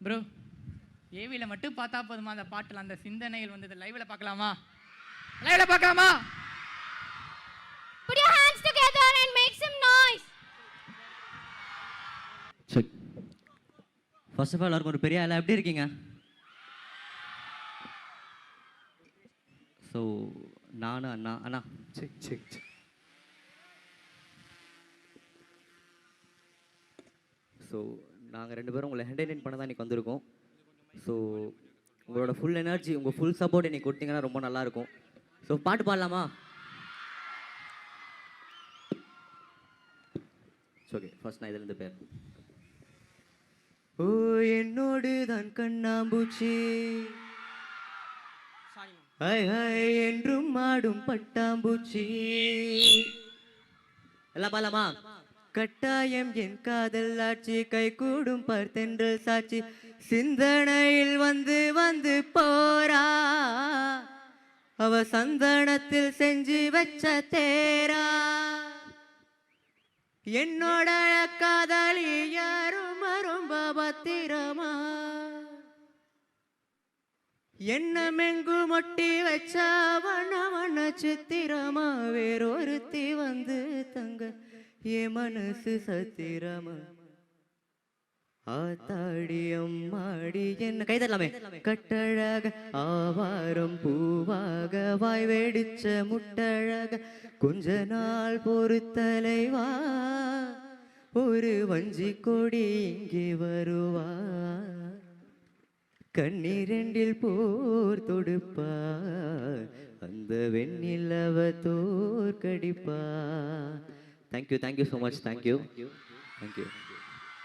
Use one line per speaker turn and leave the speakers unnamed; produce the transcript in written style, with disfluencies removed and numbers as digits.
Bro ஏவியில் மட்டும் பார்த்தா போதுமா அந்த பாட்டில் அந்த சிந்தனைகள் வந்தது லைவ்ல பார்க்கலாமா? லைவ்ல பார்க்கலாமா?
Put your hands together and make some noise.
சரி, ஃபர்ஸ்ட் ஆஃப் ஆல் எல்லாருக்கும் ஒரு பெரிய ஆளா எப்படி இருக்கீங்க? ஸோ நானும் அண்ணா
செக் செக் செக்.
ஸோ நாங்கள் 2 பேரும் உங்களை என்டர்டெயின் பண்ண தான் இன்றைக்கி வந்திருக்கோம். ஸோ உங்களோட ஃபுல் எனர்ஜி, உங்கள் ஃபுல் சப்போர்ட் இன்றைக்கி கொடுத்தீங்கன்னா ரொம்ப நல்லாயிருக்கும். ஸோ பாட்டு பாடலாமா? ஓகே, ஃபர்ஸ்ட் நான் இதுலேருந்து பேர். ஓ என்னோடு தான் கண்ணாம்பூச்சி, ஹாய் ஹாய் என்றும் ஆடும் பட்டாம்பூச்சி. எல்லாம் பாடலாமா? கட்டாயம் என் காதல் ஆட்சி, கை கூடும் பார்த்தென்றல் சாட்சி, சிந்தனையில் வந்து வந்து போரா, அவ சந்தனத்தில் செஞ்சு வச்ச தேரா, என்னோட காதலி யாரும் ரொம்ப பத்திரமா, என்னமெங்கு மொட்டி வச்ச வண்ண வண்ண சித்திரமா, வேறொருத்தி வந்து தங்க ஏ மனசு சத்திரமா, ஆத்தாடி அம்மாடி என்ன கைதல்லாமே, கட்டழக ஆவாரம் பூவாக, வாய் வெடிச்ச முட்டழக, கொஞ்ச நாள் பொறுத்தலைவா, ஒரு வஞ்சி கொடி இங்கே வருவா, கண்ணீரெண்டில் போர் தொடுப்பா, அந்த வெண்ணிலவ தோற்கடிப்பா. Thank you so much. தேங்க்யூ.